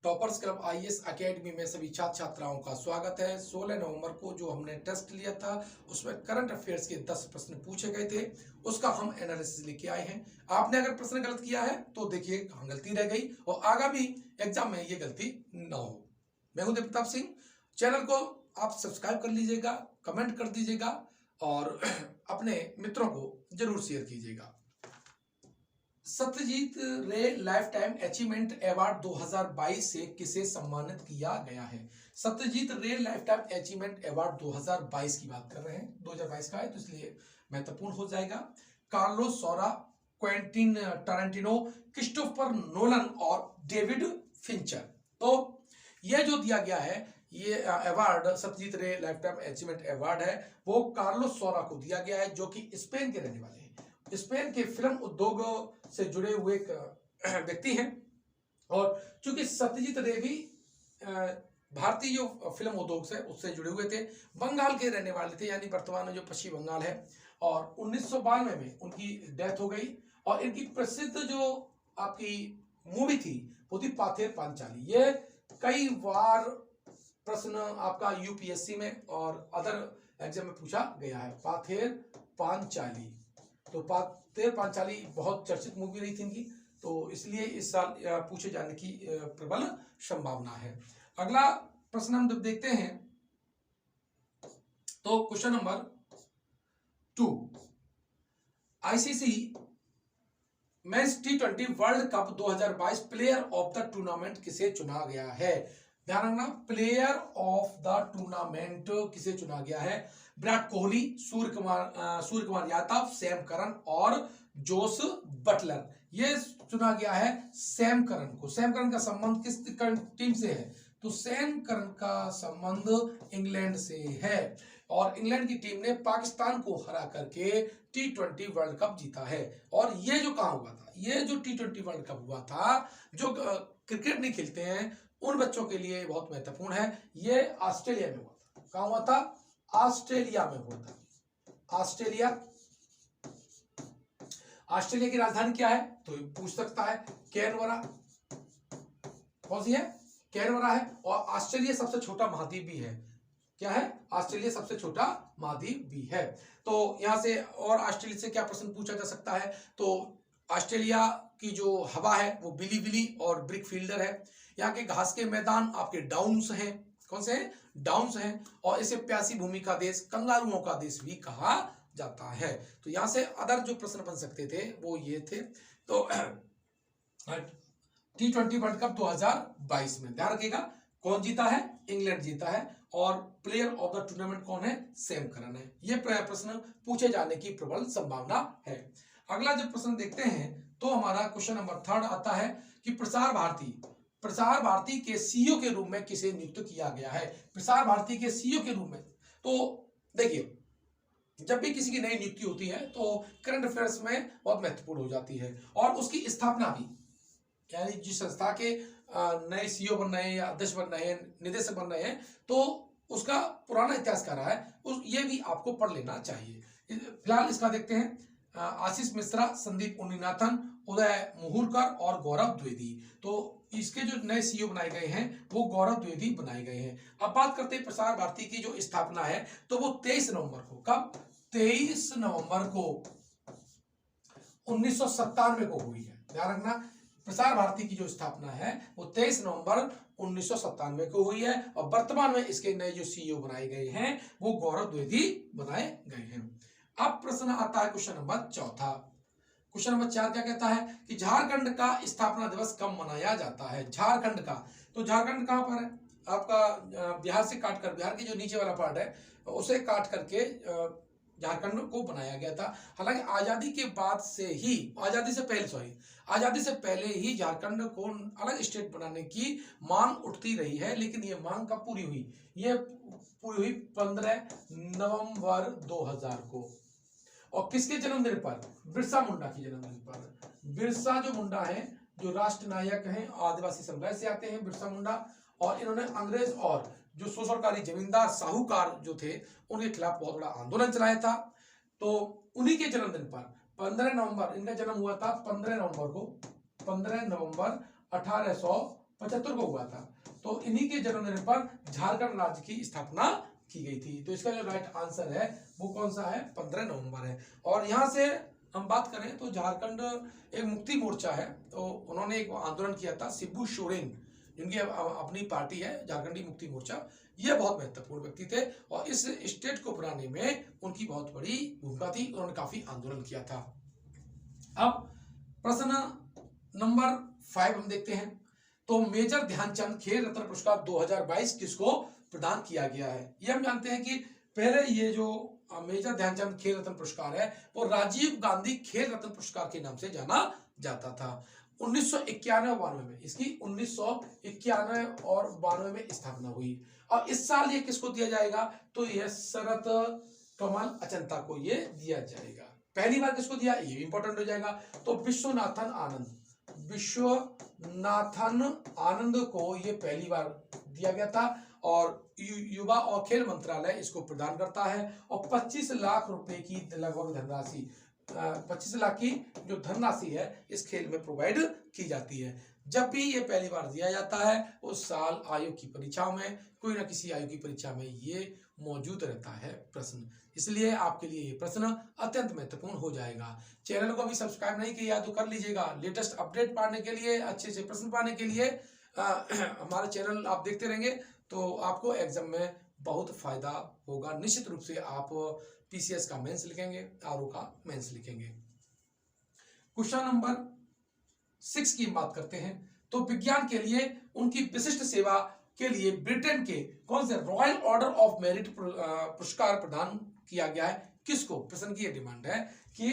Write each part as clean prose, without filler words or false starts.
Toppers club IAS academy में सभी छात्र छात्राओं का स्वागत है। 16 नवंबर को जो हमने टेस्ट लिया था उसमें करंट अफेयर्स के 10 प्रश्न पूछे गए थे, उसका हम एनालिसिस लेके आए हैं। आपने अगर प्रश्न गलत किया है तो देखिए कहाँ गलती रह गई और आगामी एग्जाम में ये गलती ना हो। मैं हूं देव प्रताप सिंह। चैनल को आप सब्सक्राइब कर लीजिएगा, कमेंट कर दीजिएगा और अपने मित्रों को जरूर शेयर कीजिएगा। सत्यजीत रे लाइफ टाइम अचीवमेंट अवार्ड 2022 से किसे सम्मानित किया गया है? सत्यजीत रे लाइफ टाइम अचीवमेंट अवार्ड 2022 की बात कर रहे हैं। 2022 का है तो इसलिए महत्वपूर्ण हो जाएगा। कार्लोस सौरा, क्वेंटिन टारंटिनो, क्रिस्टोफर नोलन और डेविड फिंचर। तो यह जो दिया गया है, ये अवार्ड सत्यजीत रे लाइफ टाइम अचीवमेंट अवार्ड है, वो कार्लोस सौरा को दिया गया है, जो कि स्पेन के रहने वाले हैं। स्पेन के फिल्म उद्योग से जुड़े हुए एक व्यक्ति हैं और चूंकि सत्यजीत रे भी भारतीय जो फिल्म उद्योग से उससे जुड़े हुए थे, बंगाल के रहने वाले थे, यानी वर्तमान में जो पश्चिम बंगाल है। और 1992 में उनकी डेथ हो गई और इनकी प्रसिद्ध जो आपकी मूवी थी वो थी पाथेर पांचाली। ये कई बार प्रश्न आपका यूपीएससी में और अदर एग्जाम में पूछा गया है। पाथेर पांचाली, तो पाथेर पांचाली बहुत चर्चित मूवी रही थी इनकी, तो इसलिए इस साल पूछे जाने की प्रबल संभावना है। अगला प्रश्न हम जब देखते हैं तो question number 2, ICC men's T20 world cup 2022 player of the tournament किसे चुना गया है? ध्यान रखना, प्लेयर ऑफ द टूर्नामेंट किसे चुना गया है? विराट कोहली, सूर्य कुमार यादव, सैम करन और जोस बटलर। ये चुना गया है सैम करन को। सैम करन का संबंध किस टीम से है? तो सैम करन का संबंध इंग्लैंड से है और इंग्लैंड की टीम ने पाकिस्तान को हरा करके T20 वर्ल्ड कप जीता है। और ये जो कहां हुआ था, ये जो T20 वर्ल्ड कप हुआ था, जो क्रिकेट नहीं खेलते हैं उन बच्चों के लिए बहुत महत्वपूर्ण है। ये ऑस्ट्रेलिया में हुआ था। कहां हुआ था? ऑस्ट्रेलिया में हुआ था। ऑस्ट्रेलिया की राजधानी क्या है तो पूछ सकता है। कैनबरा। कौन सी है? कैनबरा है। और ऑस्ट्रेलिया सबसे छोटा महाद्वीप भी है। क्या है? ऑस्ट्रेलिया सबसे छोटा महाद्वीप भी है। तो यहां से और ऑस्ट्रेलिया से क्या प्रश्न पूछा जा सकता है? तो ऑस्ट्रेलिया की जो हवा है वो बिली बिली और ब्रिक फील्डर है। यहाँ के घास के मैदान आपके डाउन्स हैं। कौन से हैं? डाउन्स हैं। और इसे प्यासी भूमि का देश, कंगारुओं का देश भी कहा जाता है। तो यहां से अदर जो प्रश्न बन सकते थे वो ये थे। तो T20 वर्ल्ड कप 2022 में ध्यान रखिएगा कौन जीता है? इंग्लैंड जीता है। और प्लेयर ऑफ द टूर्नामेंट कौन है? सैम करन है। ये प्रश्न पूछे जाने की प्रबल संभावना है। अगला जब प्रश्न देखते हैं तो हमारा क्वेश्चन नंबर 3 आता है कि प्रसार भारती के सीईओ के रूप में किसे नियुक्त किया गया है? प्रसार भारती के सीईओ के रूप में, तो देखिए जब भी किसी की नई नियुक्ति होती है तो करंट अफेयर्स में बहुत महत्वपूर्ण हो जाती है और उसकी स्थापना भी, यानी जिस संस्था के नए सीईओ बन रहे हैं या अध्यक्ष बन रहे हैं, निदेशक बन रहे हैं, तो उसका पुराना इतिहास क्या रहा है ये भी आपको पढ़ लेना चाहिए। फिलहाल इसका देखते हैं। आशीष मिश्रा, संदीप उन्नीनाथन, उदय मुहुरकर और गौरव द्विवेदी। तो इसके जो नए सीईओ बनाए गए हैं वो गौरव द्विवेदी बनाए गए हैं। अब बात करते हैं प्रसार भारती की जो स्थापना है, तो वो 23 नवंबर को, कब? 23 नवंबर को 1997 को हुई है। ध्यान रखना, प्रसार भारती की जो स्थापना है वो 23 नवंबर 1997 को हुई है और वर्तमान में इसके नए जो सीईओ बनाए गए हैं वो गौरव द्विवेदी बनाए गए हैं। अब प्रश्न आता है क्वेश्चन नंबर 4। क्वेश्चन नंबर 4 क्या कहता है कि झारखंड का स्थापना दिवस कब मनाया जाता है? झारखंड का, तो झारखंड कहां पर है? आपका बिहार से काटकर, बिहार की जो नीचे वाला पार्ट है उसे काट करके झारखंड को बनाया गया था। हालांकि आजादी के बाद से ही, आजादी से पहले ही झारखंड को अलग स्टेट बनाने की मांग उठती रही है, लेकिन ये मांग कब पूरी हुई? ये पूरी हुई 15 नवंबर 2000 को। और किसके जन्मदिन पर? बिरसा मुंडा की जन्मदिन पर। बिरसा जो मुंडा है, जो राष्ट्र नायक हैं, आदिवासी समुदाय से आते हैं बिरसा मुंडा, और इन्होंने अंग्रेज और जो शोषणकारी जमींदार साहूकार जो थे उनके खिलाफ बहुत बड़ा आंदोलन चलाया था। तो उन्हीं के जन्मदिन पर 15 नवंबर, इनका जन्म हुआ था 15 नवंबर को, 15 नवंबर 1800 75 को हुआ था। तो इन्हीं के जन्मदिन पर झारखंड राज्य की स्थापना की गई थी। तो इसका जो राइट आंसर है वो कौन सा है, 15 नवंबर है। और यहाँ से हम बात करें तो झारखंड एक मुक्ति मोर्चा है, तो उन्होंने एक आंदोलन किया था, शिबू सोरेन जिनकी अपनी पार्टी है झारखंडी मुक्ति मोर्चा, ये बहुत महत्वपूर्ण व्यक्ति थे और इस स्टेट को बनाने में उनकी बहुत बड़ी भूमिका थी, उन्होंने काफी आंदोलन किया था। अब प्रश्न नंबर 5 हम देखते हैं। तो मेजर ध्यानचंद खेल रत्न पुरस्कार 2022 किसको प्रदान किया गया है? ये हम जानते हैं कि पहले ये जो मेजर ध्यानचंद खेल रत्न पुरस्कार है वो राजीव गांधी खेल रत्न पुरस्कार के नाम से जाना जाता था। 1991-92 में इसकी 1991 और 92 में स्थापना हुई। और इस साल ये किसको दिया जाएगा? तो यह शरत कमल अचंता को ये दिया जाएगा। पहली बार किसको दिया, ये भी इंपॉर्टेंट हो जाएगा। तो विश्वनाथन आनंद को ये पहली बार दिया गया था और युवा और खेल मंत्रालय इसको प्रदान करता है। और 25 लाख रुपए की लगभग धनराशि, 25 लाख की जो धनराशि है इस खेल में प्रोवाइड की जाती है। जब भी ये पहली बार दिया जाता है उस साल आयोग की परीक्षाओं में, कोई ना किसी आयोग की परीक्षा में ये मौजूद रहता है प्रश्न, इसलिए आपके लिए ये प्रश्न अत्यंत महत्वपूर्ण हो जाएगा। चैनल को अभी सब्सक्राइब नहीं किया तो कर लीजिएगा। लेटेस्ट अपडेट पाने के लिए, अच्छे से प्रश्न पाने के लिए हमारा चैनल आप देखते रहेंगे तो आपको एग्जाम में बहुत फायदा होगा। निश्चित रूप से आप पीसीएस का मेंस लिखेंगे, आरओ का मेंस लिखेंगे। क्वेश्चन नंबर 6 की बात करते हैं। तो विज्ञान के लिए उनकी विशिष्ट सेवा के लिए ब्रिटेन के कौन से रॉयल ऑर्डर ऑफ मेरिट पुरस्कार प्रदान किया गया है? किसको? प्रश्न की यह डिमांड है कि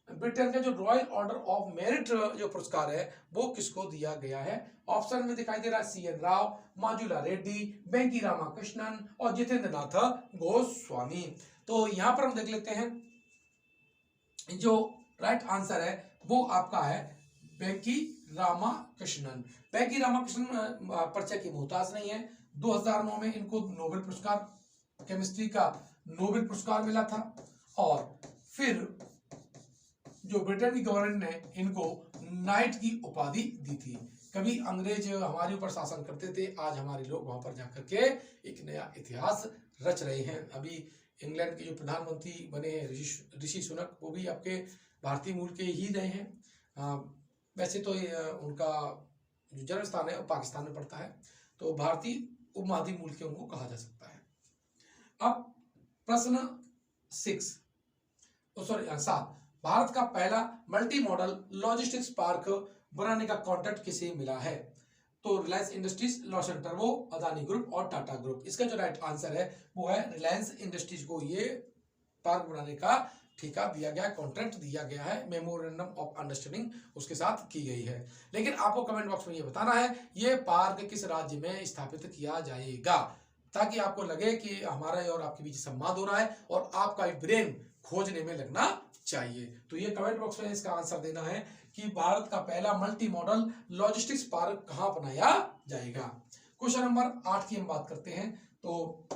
ब्रिटेन का जो रॉयल ऑर्डर ऑफ मेरिट जो पुरस्कार है वो किसको दिया गया है? ऑप्शन में दिखाई दे रहा है सीएन राव, माजुला रेड्डी, वेंकी रामाकृष्णन और जितेंद्र नाथ गोस्वामी। तो यहां पर हम देख लेते हैं जो राइट आंसर है वो आपका है वेंकी रामाकृष्णन। वेंकी रामाकृष्णन परिचय की मोहताज नहीं है। 2009 में इनको नोबेल पुरस्कार, केमिस्ट्री का नोबेल पुरस्कार मिला था और फिर जो ब्रिटेन की गवर्नमेंट ने इनको नाइट की उपाधि दी थी। कभी अंग्रेज हमारे ऊपर शासन करते थे, आज हमारे लोग वहां पर जाकर के एक नया इतिहास रच रहे हैं। अभी इंग्लैंड के जो प्रधानमंत्री बने हैं ऋषि सुनक, वो भी आपके भारतीय मूल के ही रहे हैं। वैसे तो उनका जो जन्म स्थान है वो पाकिस्तान में पड़ता है, तो भारतीय उपमहाद्वीप मूल के उनको कहा जा सकता है। अब प्रश्न 7, भारत का पहला मल्टी मॉडल लॉजिस्टिक्स पार्क बनाने का कॉन्ट्रैक्ट किसे मिला है? तो Reliance industries, Lawson turbo, Adani group और टाटा ग्रुप। इसका जो राइट आंसर है वो है रिलायंस इंडस्ट्रीज को ये पार्क बनाने का ठेका दिया गया, कॉन्ट्रैक्ट दिया गया है, मेमोरेंडम ऑफ अंडरस्टैंडिंग उसके साथ की गई है। लेकिन आपको कमेंट बॉक्स में ये बताना है ये पार्क किस राज्य में स्थापित किया जाएगा, ताकि आपको लगे कि हमारा और आपके बीच संवाद हो रहा है और आपका ब्रेन खोजने में लगना चाहिए। तो ये कमेंट बॉक्स में इसका आंसर देना है कि भारत का पहला मल्टी मॉडल लॉजिस्टिक्स पार्क कहां बनाया जाएगा। क्वेश्चन नंबर 8 की हम बात करते हैं। तो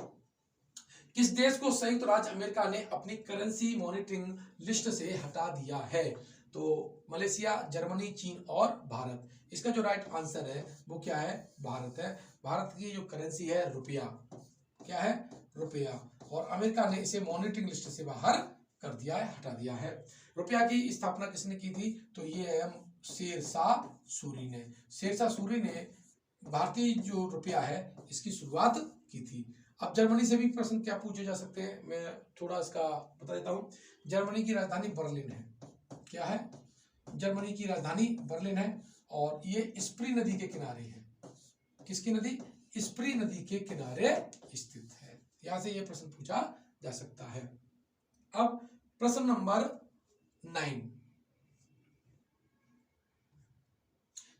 किस देश को संयुक्त राज्य अमेरिका ने अपनी करेंसी मॉनिटरिंग लिस्ट से हटा दिया है? तो मलेशिया, जर्मनी, चीन और भारत। इसका जो राइट आंसर है वो क्या है? भारत है। भारत की जो करेंसी है रुपया, क्या है? रुपया। और अमेरिका ने इसे मॉनिटरिंग लिस्ट से बाहर कर दिया है, हटा दिया है। रुपया की स्थापना किसने की थी? तो ये है शेरशाह सूरी ने। शेरशाह सूरी ने भारतीय जो रुपया है इसकी शुरुआत की थी। अब जर्मनी से भी प्रश्न क्या पूछे जा सकते हैं, मैं थोड़ा इसका बता देता हूं। जर्मनी की राजधानी बर्लिन है। क्या है? जर्मनी की राजधानी बर्लिन है और ये स्प्री नदी के किनारे है। किसकी नदी? स्प्री नदी के किनारे स्थित है। यहां से ये प्रश्न पूछा जा सकता है। अब प्रश्न नंबर 9,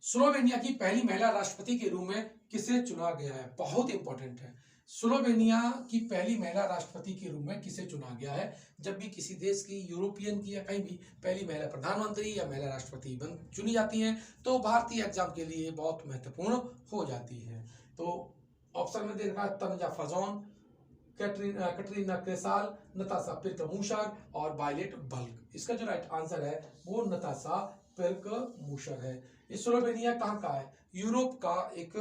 स्लोवेनिया की पहली महिला राष्ट्रपति के रूप में किसे चुना गया है? बहुत इंपॉर्टेंट है। स्लोवेनिया की पहली महिला राष्ट्रपति के रूप में किसे चुना गया है? जब भी किसी देश की, यूरोपियन की या कहीं भी पहली महिला प्रधानमंत्री या महिला राष्ट्रपति चुनी जाती हैं तो भारतीय एग्जाम के लिए बहुत महत्वपूर्ण हो जाती है। तो ऑप्शन में देखा तनुजा फजौन, कैटरीना कैसाल, नताशा पिर्क-मूशर और वायलेट बल्क। इसका जो राइट आंसर है वो नताशा पिर्क-मूशर है। स्लोवेनिया कहाँ का है? यूरोप का एक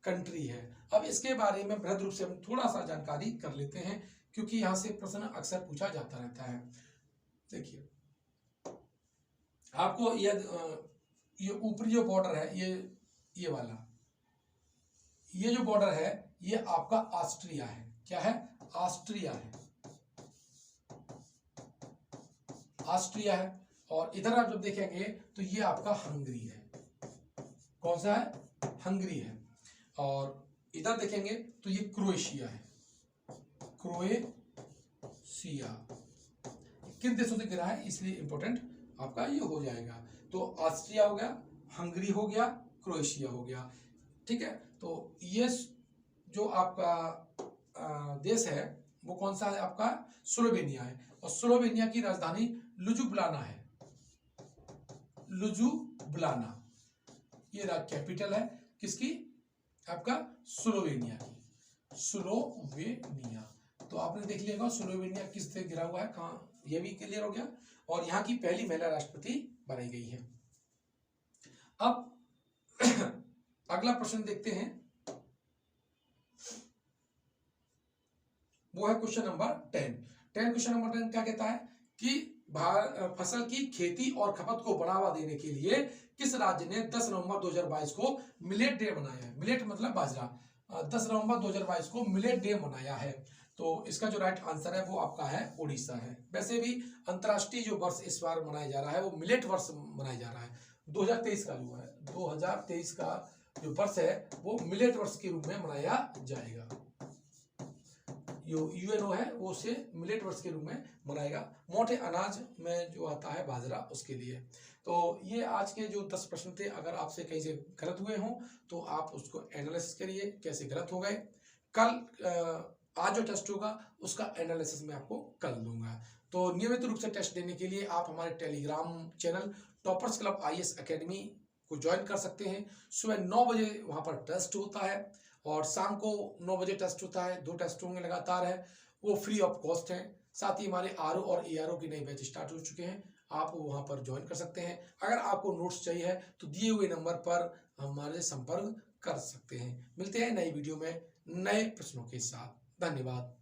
कंट्री है। अब इसके बारे में बृहद रूप से हम थोड़ा सा जानकारी कर लेते हैं, क्योंकि यहाँ से प्रश्न अक्सर पूछा जाता रहता है। देखिए, आपको ये ऊपरी जो बॉर्डर है, ये वाला, ये जो बॉर्डर है ये आपका ऑस्ट्रिया है। क्या है? ऑस्ट्रिया है, ऑस्ट्रिया है। और इधर आप जब देखेंगे तो ये आपका हंगरी है। कौन सा है? हंगरी है। और इधर देखेंगे तो ये क्रोएशिया है, क्रोएशिया। किन देशों से गिरा है इसलिए इंपॉर्टेंट आपका ये हो जाएगा। तो ऑस्ट्रिया हो गया, हंगरी हो गया, क्रोएशिया हो गया। ठीक है, तो ये जो आपका देश है वो कौन सा है? आपका स्लोवेनिया है। और स्लोवेनिया की राजधानी लुजुब्लाना है, लुजुब्लाना। ये कैपिटल है किसकी? आपका स्लोवेनिया की, स्लोवेनिया। तो आपने देख लिया स्लोवेनिया किस से गिरा हुआ है, कहाँ, ये भी क्लियर हो गया। और यहाँ की पहली महिला राष्ट्रपति बनाई गई है। अब अगला प्रश्न देखते हैं, वो है क्वेश्चन नंबर 10। क्वेश्चन नंबर 10 क्या कहता है कि फसल की खेती और खपत को बढ़ावा देने के लिए किस राज्य ने 10 नवंबर 2022 को मिलेट डे मनाया है? मिलेट मतलब बाजरा। 10 नवंबर 2022 को मिलेट डे मनाया है। तो इसका जो राइट आंसर है वो आपका है उड़ीसा है। वैसे भी अंतर्राष्ट्रीय जो वर्ष इस बार मनाया जा रहा है वो मिलेट वर्ष मनाया जा रहा है। 2023 का जो है, 2023 का जो वर्ष है वो मिलेट वर्ष के रूप में मनाया जाएगा। यूएनओ है वो उसे मिलेट वर्ष के रूप में मनाएगा। मोटे अनाज में जो आता है बाजरा, उसके लिए। तो ये आज के जो 10 प्रश्न थे। अगर आपसे कहीं से गलत हुए हों तो आप उसको एनालिसिस करिए, कैसे गलत हो गए। कल आज जो टेस्ट होगा उसका एनालिसिस मैं आपको कल दूंगा। तो नियमित रूप से टेस्ट देने के लिए आप हमारे Telegram channel toppers club IAS academy को ज्वाइन कर सकते हैं। सुबह 9 बजे वहां पर टेस्ट होता है और शाम को 9 बजे टेस्ट होता है। 2 टेस्ट होंगे लगातार है, वो फ्री ऑफ कॉस्ट हैं। साथ ही हमारे आरओ और एआरओ की नई बैच स्टार्ट हो चुके हैं, आप वहां पर ज्वाइन कर सकते हैं। अगर आपको नोट्स चाहिए है तो दिए हुए नंबर पर हमारे संपर्क कर सकते हैं। मिलते हैं नई वीडियो में नए प्रश्नों के साथ। धन्यवाद।